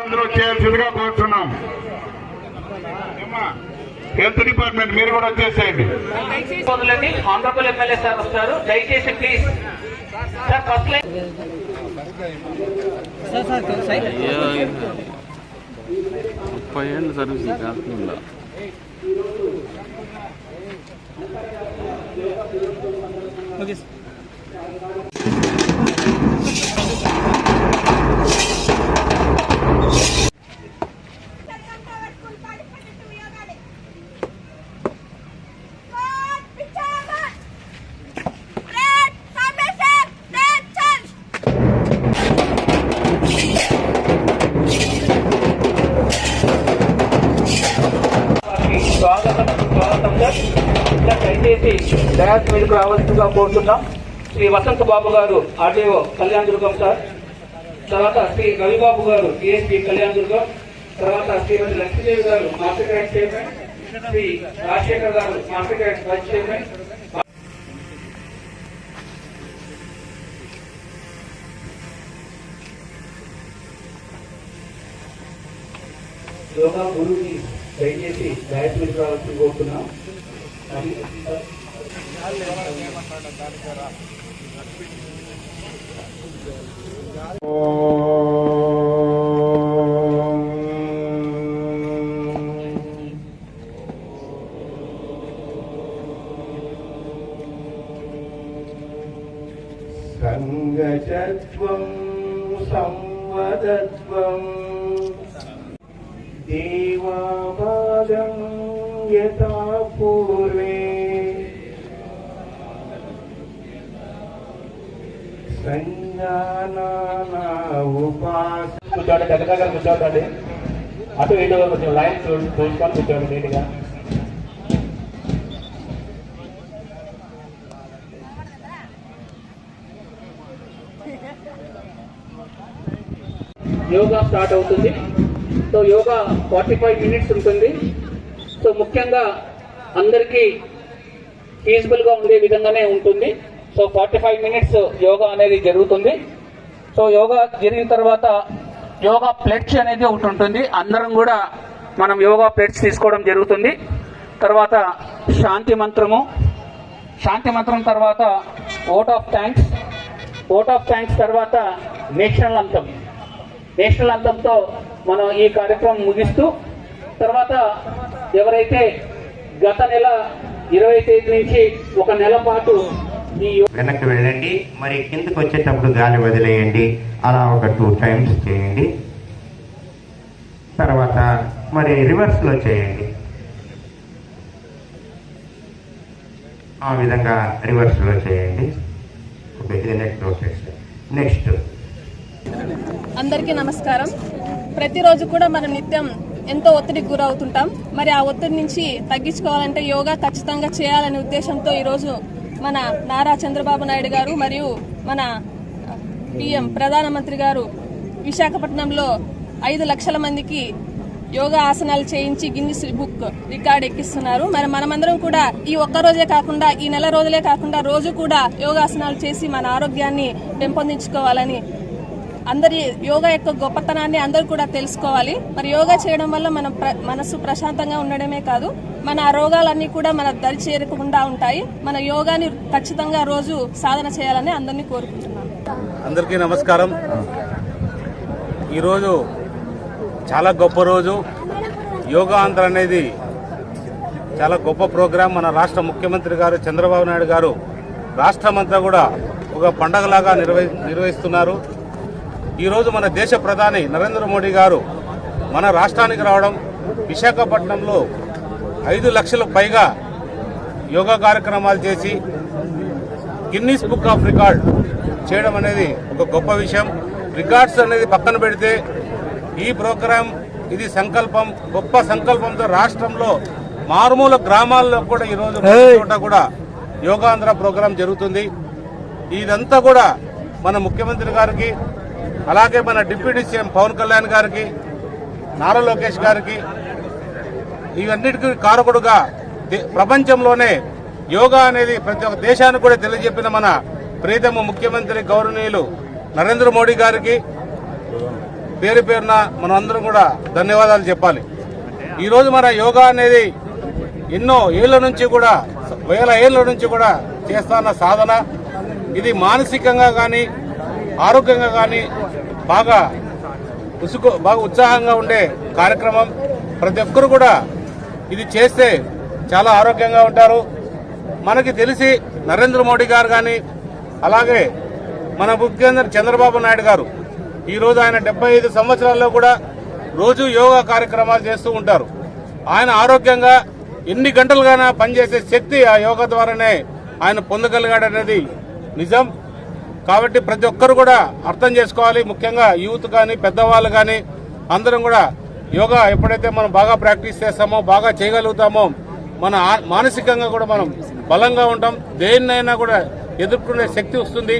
అందరూ చేయాల్సిందిగా కోరుతున్నాం. హెల్త్ డిపార్ట్మెంట్ మీరు కూడా వచ్చేసేయండి. ఆనరబుల్ ఎమ్మెల్యే సార్ వస్తారు, దయచేసి ప్లీజ్ సార్. ఫస్ట్ లైన్ 30 ఏళ్ళ సర్వీస్ కాకుండా దయచేసి డయాస్ మీదకు రావాల్సిందిగా కోరుతున్నాం. శ్రీ వసంత బాబు గారు ఆర్డీఓ కళ్యాణ్ దుర్గం సార్, తర్వాత శ్రీ రవిబాబు గారు డిఎస్పీ కళ్యాణ్ దుర్గం, తర్వాత Shrimati Lakshmidevi garu master CAD chairman, Shri Rajasekhar garu master CAD vice chairman, yoga గురువుని దయచేసి డయాస్ మీదకు రావాల్సింది కోరుతున్నాం. సంగజత్వం సంవదత్వం దేవాపాదం యథా పూర్వే కూర్చోండి, దగ్గర కూర్చోండి. అటు ఇటు కొంచెం లైన్ చూసుకొని కూర్చోండి నీట్గా. యోగా స్టార్ట్ అవుతుంది. సో యోగా 45 minutes ఉంటుంది. సో ముఖ్యంగా అందరికీ ఫీజిబుల్ గా ఉండే విధంగానే ఉంటుంది. సో 45 minutes యోగా అనేది జరుగుతుంది. సో యోగా జరిగిన తర్వాత యోగా ప్లెడ్జ్ అనేది ఒకటి ఉంటుంది. అందరం కూడా మనం యోగా ప్లెడ్జ్ తీసుకోవడం జరుగుతుంది. తర్వాత శాంతి మంత్రము, శాంతి మంత్రం తర్వాత vote of thanks, vote of thanks తర్వాత నేషనల్ అంతం, నేషనల్ అంతంతో మనం ఈ కార్యక్రమం ముగిస్తూ తర్వాత ఎవరైతే గత నెల 20వ తేదీ నుంచి ఒక నెల పాటు వెనక్కి వెళ్ళండి, మరి కిందకి వచ్చేటప్పుడు గాలి వదిలేయండి. అలా ఒక 2 times చేయండి. తర్వాత మరి రివర్స్లో చేయండి. ఆ విధంగా రివర్స్లో చేయండి. ఓకే, ఇది నెక్స్ట్. అందరికీ నమస్కారం. ప్రతిరోజు కూడా మనం నిత్యం ఎంతో ఒత్తిడికి గురవుతుంటాం. మరి ఆ ఒత్తిడి నుంచి తగ్గించుకోవాలంటే యోగా ఖచ్చితంగా చేయాలనే ఉద్దేశంతో ఈరోజు మన నారా చంద్రబాబు నాయుడు గారు మరియు మన పిఎం ప్రధానమంత్రి గారు విశాఖపట్నంలో 5 లక్షల మందికి యోగా ఆసనాలు చేయించి గిన్నిస్ బుక్ రికార్డ్ ఎక్కిస్తున్నారు. మరి మనమందరం కూడా ఈ ఒక్కరోజే కాకుండా ఈ నెల రోజులే కాకుండా రోజు కూడా యోగాసనాలు చేసి మన ఆరోగ్యాన్ని పెంపొందించుకోవాలని, అందరి యోగా యొక్క గొప్పతనాన్ని అందరూ కూడా తెలుసుకోవాలి. మరి యోగా చేయడం వల్ల మన మనసు ప్రశాంతంగా ఉండడమే కాదు, మన రోగాలన్నీ కూడా మన దరి చేరకుండా ఉంటాయి. మన యోగాని ఖచ్చితంగా రోజు సాధన చేయాలని అందరినీ కోరుకుంటున్నాను. అందరికీ నమస్కారం. ఈరోజు చాలా గొప్ప రోజు. యోగా ఆంధ్ర అనేది చాలా గొప్ప ప్రోగ్రాం. మన రాష్ట్ర ముఖ్యమంత్రి గారు చంద్రబాబు నాయుడు గారు రాష్ట్రమంతా కూడా ఒక పండగలాగా నిర్వహిస్తున్నారు. ఈరోజు మన దేశ ప్రధాని నరేంద్ర మోడీ గారు మన రాష్ట్రానికి రావడం, విశాఖపట్నంలో 5 లక్షలకు పైగా యోగా కార్యక్రమాలు చేసి గిన్నీస్ బుక్ ఆఫ్ రికార్డ్ చేయడం అనేది ఒక గొప్ప విషయం. రికార్డ్స్ అనేది పక్కన పెడితే ఈ ప్రోగ్రాం ఇది సంకల్పం, గొప్ప సంకల్పంతో రాష్ట్రంలో మారుమూల గ్రామాల్లో కూడా ఈరోజు చోట కూడా యోగాంధ్ర ప్రోగ్రాం జరుగుతుంది. ఇదంతా కూడా మన ముఖ్యమంత్రి గారికి, అలాగే మన డిప్యూటీ సీఎం పవన్ కళ్యాణ్ గారికి, నారా లోకేష్ గారికి, ఇవన్నిటికీ కారకుడుగా ప్రపంచంలోనే యోగా అనేది ప్రతి ఒక్క దేశానికి కూడా తెలియజెప్పిన మన ప్రీతమ ముఖ్యమంత్రి గౌరవనీయులు నరేంద్ర మోడీ గారికి, పేరు పేరున మనం అందరం కూడా ధన్యవాదాలు చెప్పాలి. ఈరోజు మన యోగా అనేది ఎన్నో ఏళ్ల నుంచి కూడా, వేల ఏళ్ల నుంచి కూడా చేస్తున్న సాధన. ఇది మానసికంగా కానీ ఆరోగ్యంగా కానీ బాగా ఉత్సాహంగా ఉండే కార్యక్రమం. ప్రతి ఒక్కరు కూడా ఇది చేస్తే చాలా ఆరోగ్యంగా ఉంటారు. మనకి తెలిసి నరేంద్ర మోడీ గారు కానీ, అలాగే మన ముఖ్యమంత్రి చంద్రబాబు నాయుడు గారు ఈరోజు ఆయన 75 సంవత్సరాల్లో కూడా రోజు యోగా కార్యక్రమాలు చేస్తూ ఉంటారు. ఆయన ఆరోగ్యంగా ఎన్ని గంటలుగానా పనిచేసే శక్తి ఆ యోగా ద్వారానే ఆయన పొందగలిగాడనేది నిజం. కాబట్టి ప్రతి ఒక్కరు కూడా అర్థం చేసుకోవాలి. ముఖ్యంగా యూత్ కానీ పెద్దవాళ్ళు కానీ అందరం కూడా యోగా ఎప్పుడైతే మనం బాగా ప్రాక్టీస్ చేస్తామో, బాగా చేయగలుగుతామో, మన మానసికంగా కూడా మనం బలంగా ఉంటాం. దేన్నైనా కూడా ఎదుర్కొనే శక్తి వస్తుంది.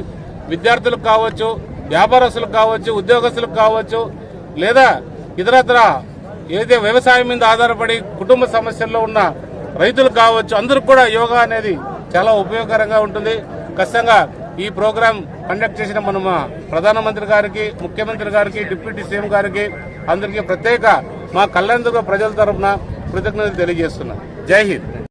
విద్యార్థులకు కావచ్చు, వ్యాపారస్తులకు కావచ్చు, ఉద్యోగస్తులకు కావచ్చు, లేదా ఇతరత్ర ఏదైతే వ్యవసాయం మీద ఆధారపడి కుటుంబ సమస్యల్లో ఉన్న రైతులకు కావచ్చు, అందరికి కూడా యోగా అనేది చాలా ఉపయోగకరంగా ఉంటుంది. ఖచ్చితంగా ఈ ప్రోగ్రాం కండక్ట్ చేసిన మన ప్రధానమంత్రి గారికి, ముఖ్యమంత్రి గారికి, డిప్యూటీ సీఎం గారికి అందరికీ ప్రత్యేక మా కళ్యాణదుర్గ ప్రజల తరఫున కృతజ్ఞతలు తెలియజేస్తున్నాం. జై హింద్.